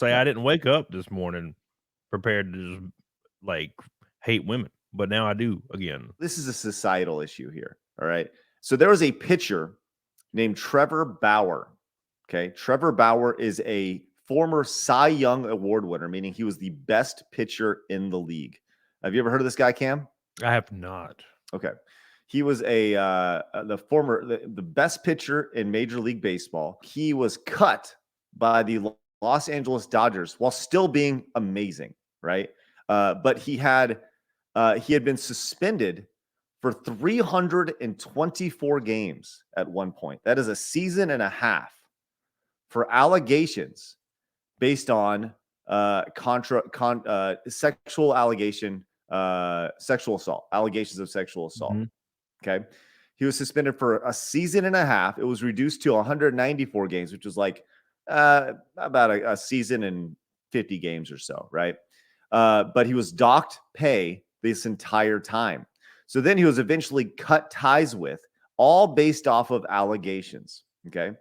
say Yeah. I didn't wake up this morning prepared to just like hate women, but now I do again. This is a societal issue here. All right. So there was a pitcher named Trevor Bauer. Okay. Trevor Bauer is a former Cy Young Award winner, meaning he was the best pitcher in the league. Have you ever heard of this guy, Cam? I have not. Okay. He was the best pitcher in Major League Baseball. He was cut by the Los Angeles Dodgers while still being amazing, right? But he had been suspended for 324 games at one point. That is a season and a half for allegations based on sexual assault, allegations of sexual assault. Mhm. Okay. He was suspended for a season and a half. It was reduced to 194 games, which was like about a season and 50 games or so, right? But he was docked pay this entire time. So then he was eventually cut ties with, all based off of allegations. Okay.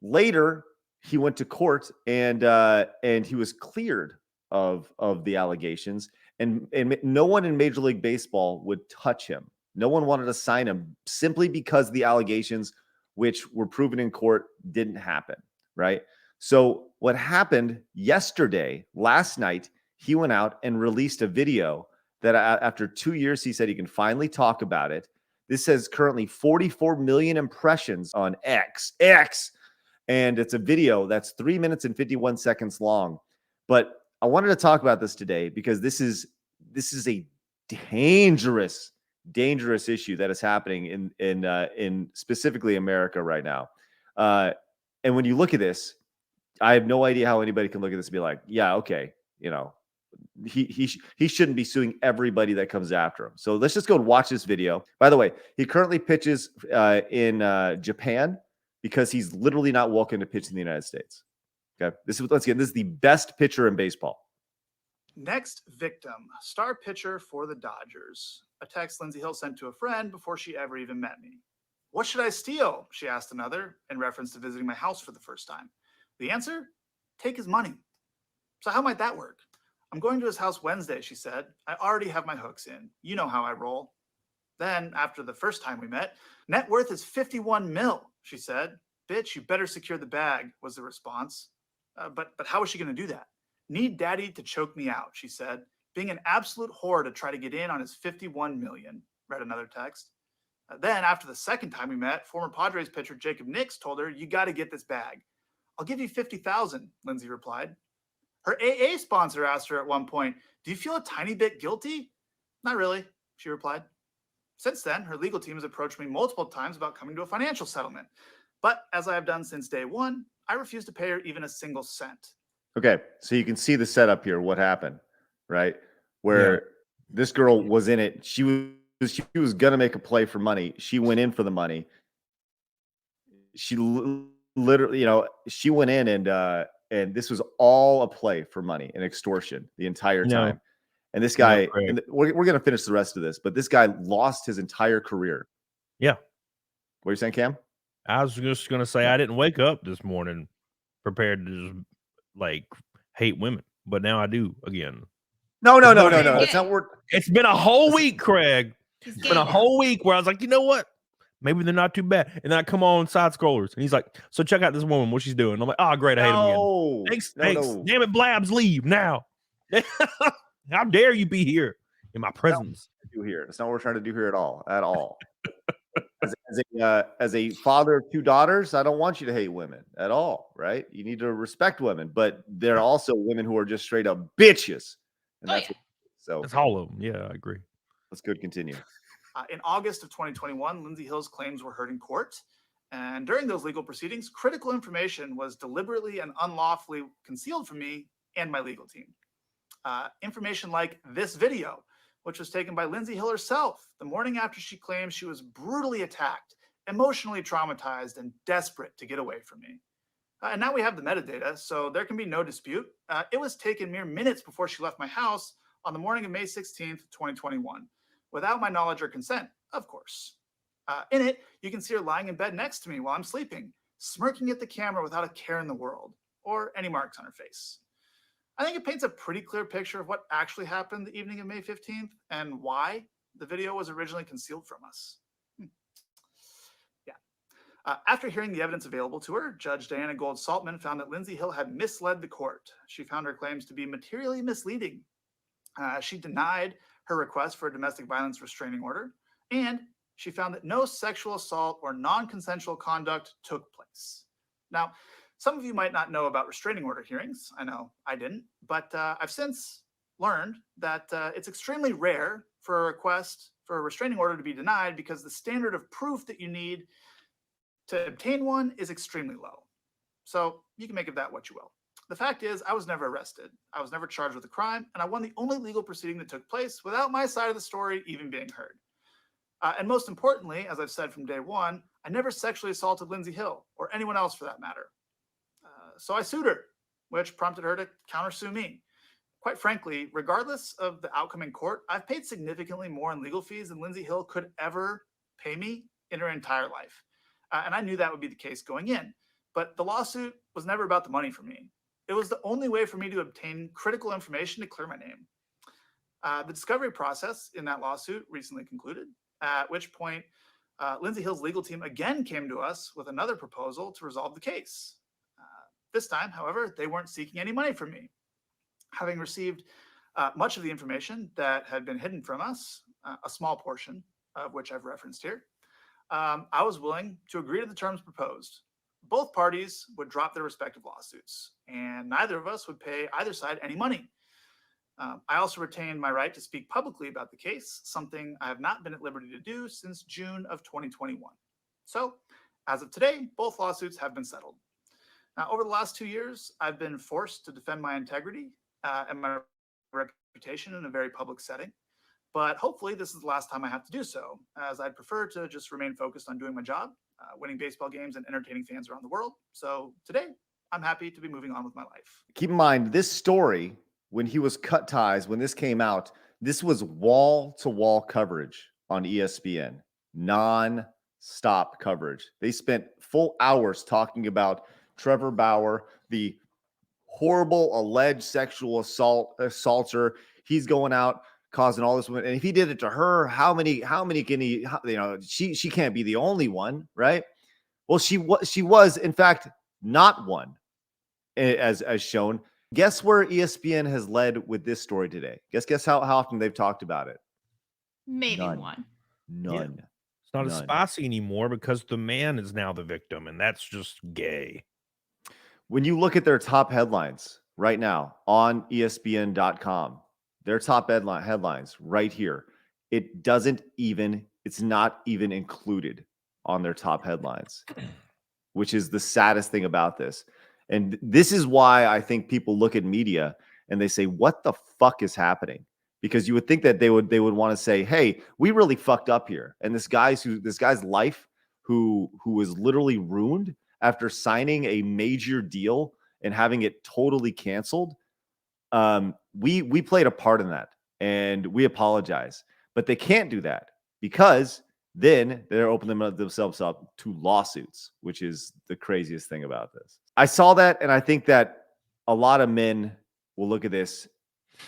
Later, he went to court and he was cleared of the allegations, and no one in Major League Baseball would touch him. No one wanted to sign him simply because the allegations, which were proven in court, didn't happen, right? So what happened last night, he went out and released a video that after 2 years, he said he can finally talk about it. This has currently 44 million impressions on X. And it's a video that's 3 minutes and 51 seconds long. But I wanted to talk about this today because this is a dangerous issue that is happening in specifically America right now. And when you look at this, I have no idea how anybody can look at this and be like, yeah, okay, he shouldn't be suing everybody that comes after him. So let's just go and watch this video. By the way, he currently pitches in Japan because he's literally not welcome to pitch in the United States. Okay, this is the best pitcher in baseball. Next victim, star pitcher for the Dodgers. A text Lindsey Hill sent to a friend before she ever even met me. What should I steal? She asked another in reference to visiting my house for the first time. The answer? Take his money. So how might that work? I'm going to his house Wednesday, she said. I already have my hooks in. You know how I roll. Then, after the first time we met, net worth is 51 mil, she said. Bitch, you better secure the bag, was the response. But how is she going to do that? Need daddy to choke me out, she said. Being an absolute whore to try to get in on his 51 million, read another text. Then, after the second time we met, former Padres pitcher Jacob Nix told her, you got to get this bag. I'll give you 50,000, Lindsay replied. Her AA sponsor asked her at one point, do you feel a tiny bit guilty? Not really, she replied. Since then, her legal team has approached me multiple times about coming to a financial settlement. But as I have done since day one, I refuse to pay her even a single cent. Okay, so you can see the setup here, what happened, right? Where this girl was in it. She was going to make a play for money. She went in for the money. She literally, she went in and this was all a play for money and extortion the entire time. And this guy, and we're going to finish the rest of this, but this guy lost his entire career. Yeah. What are you saying, Cam? I was just going to say I didn't wake up this morning prepared to just like hate women, but now I do again. No. That's not word. It's been a whole week, Craig. It's been a whole week where I was like, you know what? Maybe they're not too bad. And then I come on side scrollers and he's like, so check out this woman, what she's doing. I'm like, oh, great. I hate him again. Thanks. Damn it, Blabs, leave now. How dare you be here in my presence? That's not what we're trying to do here at all. As a father of 2 daughters, I don't want you to hate women at all, right? You need to respect women, but there are also women who are just straight up bitches. And that's all of them. Yeah, I agree. Let's go continue. In August of 2021, Lindsey Hill's claims were heard in court. And during those legal proceedings, critical information was deliberately and unlawfully concealed from me and my legal team. Information like this video, which was taken by Lindsey Hill herself the morning after she claimed she was brutally attacked, emotionally traumatized, and desperate to get away from me. And now we have the metadata, so there can be no dispute. It was taken mere minutes before she left my house on the morning of May 16th, 2021, without my knowledge or consent, of course. In it, you can see her lying in bed next to me while I'm sleeping, smirking at the camera without a care in the world, or any marks on her face. I think it paints a pretty clear picture of what actually happened the evening of May 15th and why the video was originally concealed from us. After hearing the evidence available to her, Judge Diana Gold-Saltman found that Lindsay Hill had misled the court. She found her claims to be materially misleading. She denied her request for a domestic violence restraining order, and she found that no sexual assault or non-consensual conduct took place. Now, some of you might not know about restraining order hearings. I know I didn't, but I've since learned that it's extremely rare for a request for a restraining order to be denied because the standard of proof that you need to obtain one is extremely low. So you can make of that what you will. The fact is, I was never arrested. I was never charged with a crime, and I won the only legal proceeding that took place without my side of the story even being heard. And most importantly, as I've said from day one, I never sexually assaulted Lindsay Hill, or anyone else for that matter. So I sued her, which prompted her to countersue me. Quite frankly, regardless of the outcome in court, I've paid significantly more in legal fees than Lindsay Hill could ever pay me in her entire life. And I knew that would be the case going in. But the lawsuit was never about the money for me. It was the only way for me to obtain critical information to clear my name. The discovery process in that lawsuit recently concluded, at which point Lindsay Hill's legal team again came to us with another proposal to resolve the case. This time, however, they weren't seeking any money from me. Having received much of the information that had been hidden from us, a small portion of which I've referenced here, I was willing to agree to the terms proposed. Both parties would drop their respective lawsuits, and neither of us would pay either side any money. I also retained my right to speak publicly about the case, something I have not been at liberty to do since June of 2021. So, as of today, both lawsuits have been settled. Now, over the last 2 years, I've been forced to defend my integrity and my reputation in a very public setting. But hopefully this is the last time I have to do so, as I'd prefer to just remain focused on doing my job, winning baseball games and entertaining fans around the world. So today, I'm happy to be moving on with my life. Keep in mind, this story, when he was cut ties, when this came out, this was wall-to-wall coverage on ESPN, non-stop coverage. They spent full hours talking about Trevor Bauer, the horrible alleged sexual assaulter. He's going out causing all this, and if he did it to her, how many can he? She can't be the only one, right? Well, she was in fact not one, as shown. Guess where ESPN has led with this story today? Guess how often they've talked about it? Maybe None. one. None. Yeah. It's not as spicy anymore because the man is now the victim, and that's just gay. When you look at their top headlines right now on ESPN.com, their top headlines right here, it's not even included on their top headlines, which is the saddest thing about this. And this is why I think people look at media and they say, what the fuck is happening? Because you would think that they would want to say, hey, we really fucked up here. And this guy's life who was literally ruined after signing a major deal and having it totally canceled. We played a part in that, and we apologize. But they can't do that because then they're opening themselves up to lawsuits, which is the craziest thing about this. I saw that, and I think that a lot of men will look at this,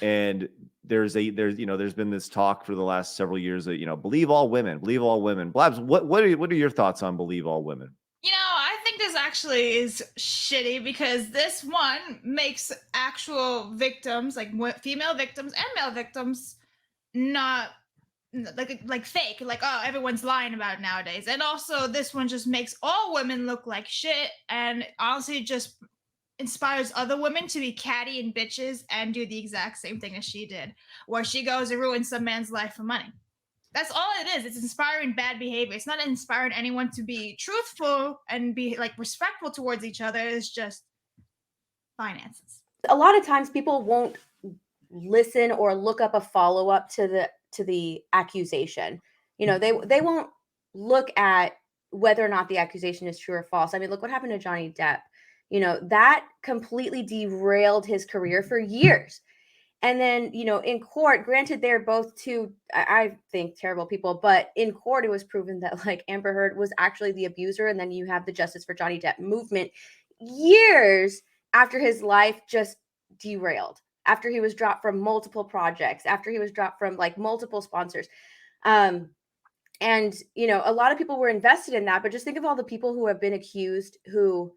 and there's been this talk for the last several years that believe all women. Blabs, what are your thoughts on believe all women? I think this actually is shitty because this one makes actual victims, like female victims and male victims, not like fake. Like, oh, everyone's lying about it nowadays. And also this one just makes all women look like shit and honestly just inspires other women to be catty and bitches and do the exact same thing as she did, where she goes and ruins some man's life for money. That's all it is. It's inspiring bad behavior. It's not inspiring anyone to be truthful and be like respectful towards each other. It's just finances. A lot of times people won't listen or look up a follow-up to the accusation. They won't look at whether or not the accusation is true or false. I mean, look what happened to Johnny Depp. That completely derailed his career for years. And then, in court, granted, they're both two, I think, terrible people, but in court, it was proven that like Amber Heard was actually the abuser. And then you have the Justice for Johnny Depp movement years after his life just derailed, after he was dropped from multiple projects, after he was dropped from like multiple sponsors. And, you know, a lot of people were invested in that, but just think of all the people who have been accused who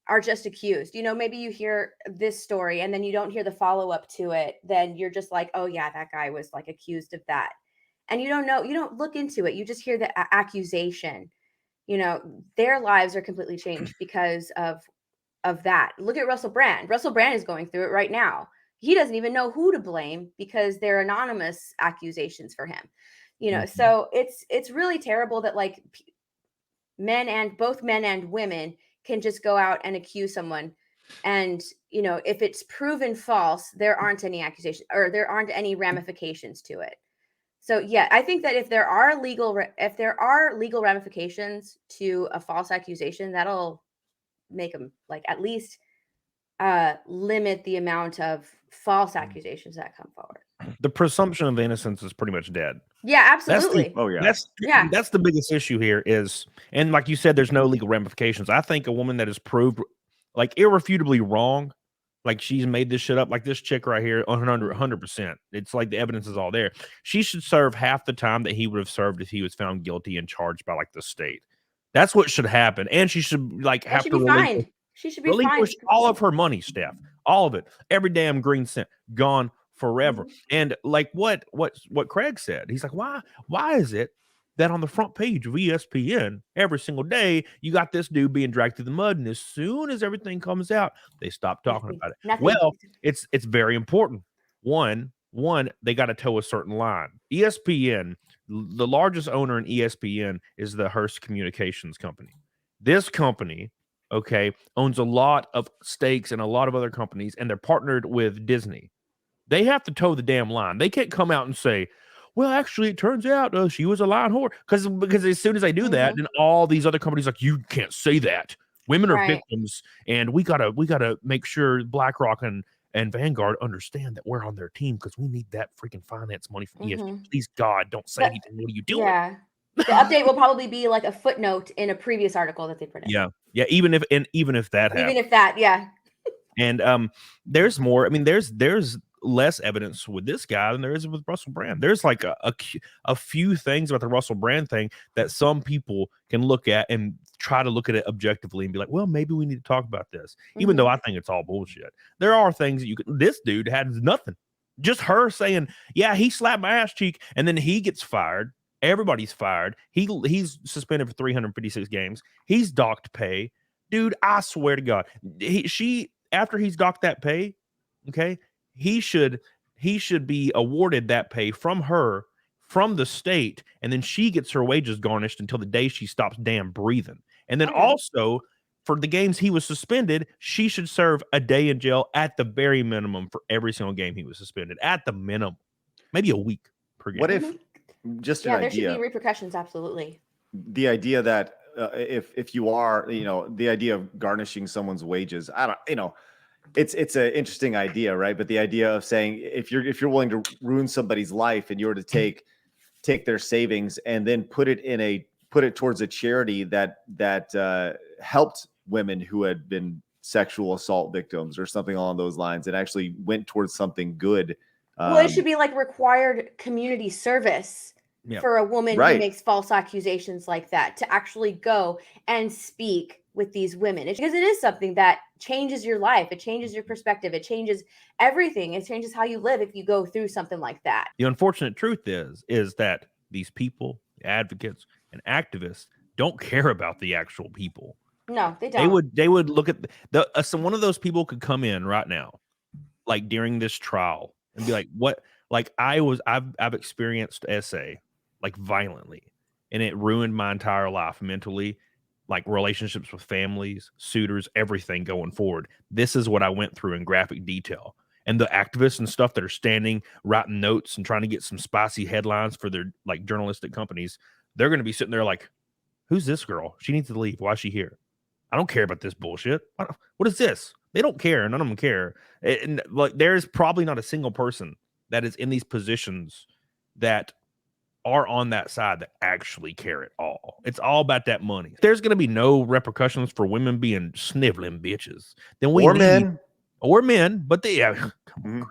are just accused. You know, maybe you hear this story and then you don't hear the follow-up to it. Then you're just like, oh yeah, that guy was like accused of that. And you don't know, you don't look into it. You just hear the accusation. You know, their lives are completely changed because of that. Look at Russell Brand. Russell Brand is going through it right now. He doesn't even know who to blame because they're anonymous accusations for him. You know, so it's really terrible that like both men and women can just go out and accuse someone. And, you know, if it's proven false, there aren't any accusations or there aren't any ramifications to it. So, yeah, I think that if there are legal ramifications to a false accusation, that'll make them like at least limit the amount of false accusations that come forward. The presumption of innocence is pretty much dead. Yeah, absolutely. That's the biggest issue here is, and like you said, there's no legal ramifications. I think a woman that is proved like irrefutably wrong, like she's made this shit up, like this chick right here, 100%. It's like the evidence is all there. She should serve half the time that he would have served if he was found guilty and charged by like the state. That's what should happen, and she should like have to relinquish. She should be relinquish all of her money, Steph, all of it, every damn green cent, gone forever. And like what Craig said, he's like, why is it that on the front page of ESPN every single day you got this dude being dragged through the mud, and as soon as everything comes out, they stop talking about it? Nothing. Well, it's very important. One, they got to toe a certain line. ESPN, the largest owner in ESPN is the Hearst Communications Company. This company, okay, owns a lot of stakes in a lot of other companies, and they're partnered with Disney. They have to toe the damn line. They can't come out and say, well, actually, it turns out she was a lying whore. Because as soon as they do that, then all these other companies like, you can't say that. Women are victims, and we gotta make sure BlackRock and Vanguard understand that we're on their team because we need that freaking finance money from ESPN. Please, God, don't say anything. What are you doing? Yeah. The update will probably be like a footnote in a previous article that they put in. Yeah. Even if that happens. Even if that, yeah. And there's more. I mean, there's less evidence with this guy than there is with Russell Brand. There's like a few things about the Russell Brand thing that some people can look at and try to look at it objectively and be like, well, maybe we need to talk about this, even though I think it's all bullshit. There are things that this dude had nothing. Just her saying, yeah, he slapped my ass cheek, and then he gets fired. Everybody's fired. He's suspended for 356 games. He's docked pay. Dude, I swear to God, after he's docked that pay, okay, he should be awarded that pay from the state, and then she gets her wages garnished until the day she stops damn breathing. And then also for the games he was suspended, she should serve a day in jail at the very minimum for every single game he was suspended, at the minimum, maybe a week per game. What if just an idea? There should be repercussions. Absolutely. The idea that if you are, the idea of garnishing someone's wages, it's an interesting idea, right? But the idea of saying if you're willing to ruin somebody's life and you were to take their savings and then put it towards a charity that helped women who had been sexual assault victims or something along those lines, and actually went towards something good. Well, it should be like required community service for a woman who makes false accusations like that to actually go and speak with these women, because it is something that changes your life. It changes your perspective. It changes everything. It changes how you live if you go through something like that. The unfortunate truth is that these people, advocates and activists, don't care about the actual people. No, they don't. They would look at one of those people could come in right now, like during this trial, and be like, what? Like I've experienced SA like violently, and it ruined my entire life mentally, like relationships with families, suitors, everything going forward. This is what I went through in graphic detail. And the activists and stuff that are standing, writing notes and trying to get some spicy headlines for their like journalistic companies, they're going to be sitting there like, who's this girl? She needs to leave. Why is she here? I don't care about this bullshit. What is this? They don't care. None of them care. And like, there's probably not a single person that is in these positions that are on that side that actually care at all. It's all about that money. There's going to be no repercussions for women being sniveling bitches. Then we men. or men, but come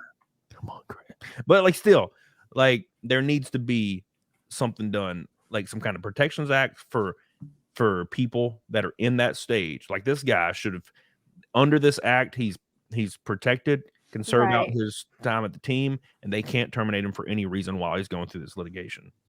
on, Craig. But like still, like there needs to be something done, like some kind of protections act for people that are in that stage. Like this guy should have, under this act, he's protected, can serve out his time at the team, and they can't terminate him for any reason while he's going through this litigation.